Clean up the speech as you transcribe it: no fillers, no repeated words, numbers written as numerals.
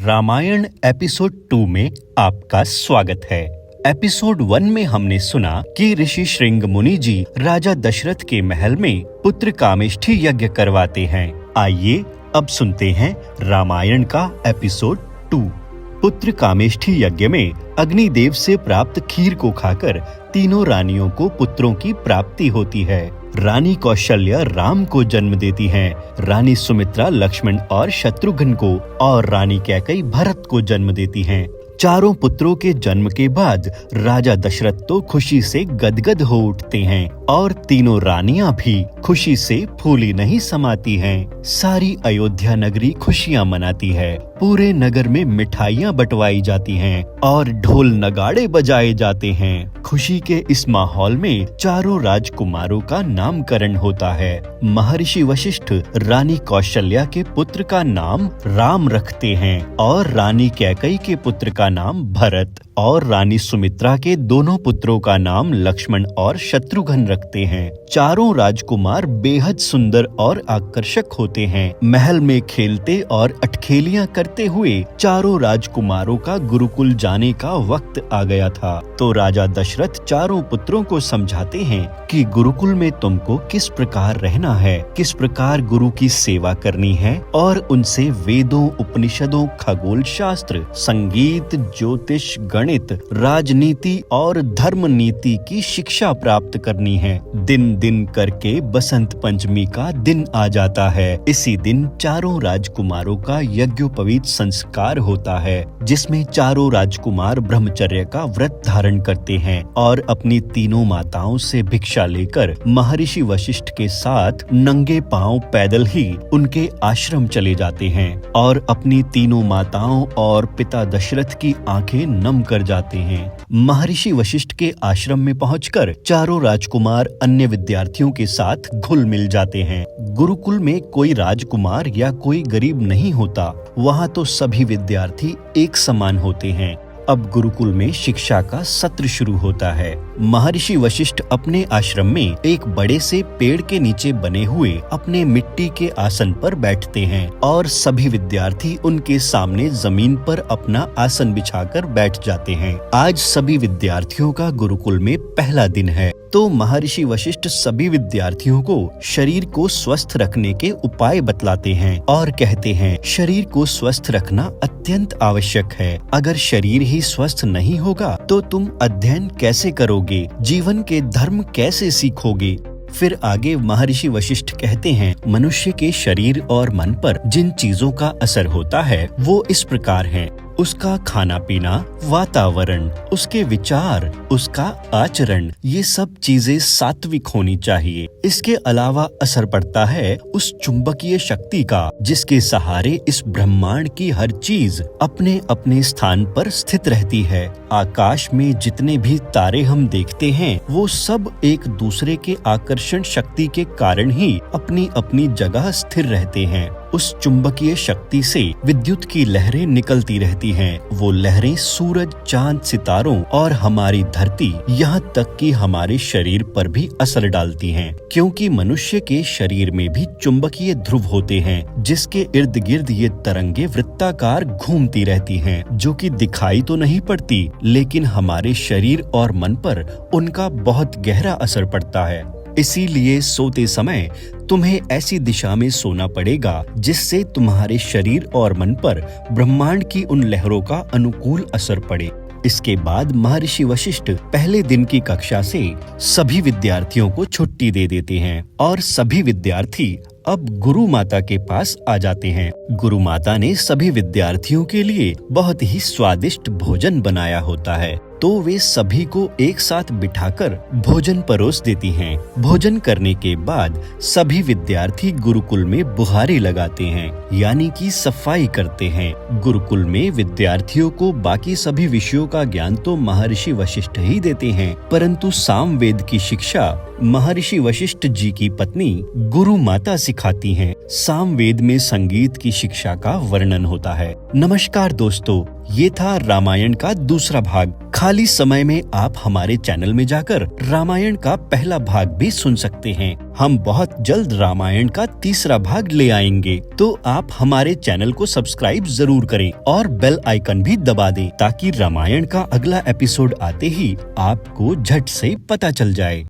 Ramayan episode 2 में आपका स्वागत है। एपिसोड 1 में हमने सुना कि ऋषि श्रृंग मुनि जी राजा दशरथ के महल में पुत्र कामेष्ठी यज्ञ करवाते हैं। आइए अब सुनते हैं रामायण का एपिसोड 2। पुत्र कामेष्ठी यज्ञ में अग्निदेव से प्राप्त खीर को खाकर तीनों रानियों को पुत्रों की प्राप्ति होती है। रानी कौशल्या राम को जन्म देती हैं, रानी सुमित्रा लक्ष्मण और शत्रुघ्न को और रानी कैकेयी भरत को जन्म देती हैं। चारों पुत्रों के जन्म के बाद राजा दशरथ तो खुशी से गदगद हो उठते हैं और तीनों रानियां भी खुशी से फूली नहीं समाती हैं। सारी अयोध्या नगरी खुशियां मनाती है। पूरे नगर में मिठाइयां बंटवाई जाती हैं और ढोल नगाड़े बजाए जाते हैं। खुशी के इस माहौल में चारों राजकुमारों का नामकरण होता है। महर्षि वशिष्ठ रानी कौशल्या के पुत्र का नाम राम रखते हैं और रानी कैकेयी के पुत्र का नाम भरत और रानी सुमित्रा के दोनों पुत्रों का नाम लक्ष्मण और शत्रुघ्न रखते हैं। चारों राजकुमार बेहद सुंदर और आकर्षक होते हैं। महल में खेलते और अटखेलियां करते हुए चारों राजकुमारों का गुरुकुल जाने का वक्त आ गया था। तो राजा दशरथ चारों पुत्रों को समझाते हैं कि गुरुकुल में तुमको किस प्रकार रहना है, किस प्रकार गुरु की सेवा करनी है और उनसे वेदों, उपनिषदों, खगोल शास्त्र, संगीत, ज्योतिष, गणित, राजनीति और धर्म नीति की शिक्षा प्राप्त करनी है। दिन दिन करके बसंत पंचमी का दिन आ जाता है। इसी दिन चारों राजकुमारों का यज्ञोपवीत संस्कार होता है, जिसमें चारों राजकुमार ब्रह्मचर्य का व्रत धारण करते हैं और अपनी तीनों माताओं से भिक्षा लेकर महर्षि वशिष्ठ के साथ नंगे पांव पैदल ही उनके आश्रम चले जाते हैं और अपनी तीनों माताओं और पिता दशरथ की आंखें नम कर जाते हैं। महर्षि वशिष्ठ के आश्रम में पहुंचकर चारों राजकुमार अन्य विद्यार्थियों के साथ घुल मिल जाते हैं। गुरुकुल में कोई राजकुमार या कोई गरीब नहीं होता, वहाँ तो सभी विद्यार्थी एक समान होते हैं। अब गुरुकुल में शिक्षा का सत्र शुरू होता है। महर्षि वशिष्ठ अपने आश्रम में एक बड़े से पेड़ के नीचे बने हुए अपने मिट्टी के आसन पर बैठते हैं और सभी विद्यार्थी उनके सामने जमीन पर अपना आसन बिछाकर बैठ जाते हैं। आज सभी विद्यार्थियों का गुरुकुल में पहला दिन है, तो महर्षि वशिष्ठ सभी विद्यार्थियों को शरीर को स्वस्थ रखने के उपाय बतलाते हैं और कहते हैं, शरीर को स्वस्थ रखना अत्यंत आवश्यक है। अगर शरीर ही स्वस्थ नहीं होगा तो तुम अध्ययन कैसे करोगे, जीवन के धर्म कैसे सीखोगे। फिर आगे महर्षि वशिष्ठ कहते हैं, मनुष्य के शरीर और मन पर जिन चीजों का असर होता है वो इस प्रकार है: उसका खाना पीना, वातावरण, उसके विचार, उसका आचरण, ये सब चीजें सात्विक होनी चाहिए। इसके अलावा असर पड़ता है उस चुंबकीय शक्ति का जिसके सहारे इस ब्रह्मांड की हर चीज अपने अपने स्थान पर स्थित रहती है। आकाश में जितने भी तारे हम देखते हैं वो सब एक दूसरे के आकर्षण शक्ति के कारण ही अपनी अपनी जगह स्थिर रहते हैं। उस चुंबकीय शक्ति से विद्युत की लहरें निकलती रहती हैं। वो लहरें सूरज, चांद, सितारों और हमारी धरती, यहाँ तक कि हमारे शरीर पर भी असर डालती हैं, क्योंकि मनुष्य के शरीर में भी चुंबकीय ध्रुव होते हैं जिसके इर्द गिर्द ये तरंगे वृत्ताकार घूमती रहती हैं, जो कि दिखाई तो नहीं पड़ती लेकिन हमारे शरीर और मन पर उनका बहुत गहरा असर पड़ता है। इसीलिए सोते समय तुम्हें ऐसी दिशा में सोना पड़ेगा जिससे तुम्हारे शरीर और मन पर ब्रह्मांड की उन लहरों का अनुकूल असर पड़े। इसके बाद महर्षि वशिष्ठ पहले दिन की कक्षा से सभी विद्यार्थियों को छुट्टी दे देते हैं और सभी विद्यार्थी अब गुरु माता के पास आ जाते हैं। गुरु माता ने सभी विद्यार्थियों के लिए बहुत ही स्वादिष्ट भोजन बनाया होता है, तो वे सभी को एक साथ बिठाकर भोजन परोस देती हैं। भोजन करने के बाद सभी विद्यार्थी गुरुकुल में बुहारी लगाते हैं, यानी कि सफाई करते हैं। गुरुकुल में विद्यार्थियों को बाकी सभी विषयों का ज्ञान तो महर्षि वशिष्ठ ही देते हैं, परंतु सामवेद की शिक्षा महर्षि वशिष्ठ जी की पत्नी गुरु माता सिखाती हैं। सामवेद में संगीत की शिक्षा का वर्णन होता है। नमस्कार दोस्तों, ये था रामायण का दूसरा भाग। खाली समय में आप हमारे चैनल में जाकर रामायण का पहला भाग भी सुन सकते हैं। हम बहुत जल्द रामायण का तीसरा भाग ले आएंगे, तो आप हमारे चैनल को सब्सक्राइब जरूर करें और बेल आइकन भी दबा दें ताकि रामायण का अगला एपिसोड आते ही आपको झट से पता चल जाए।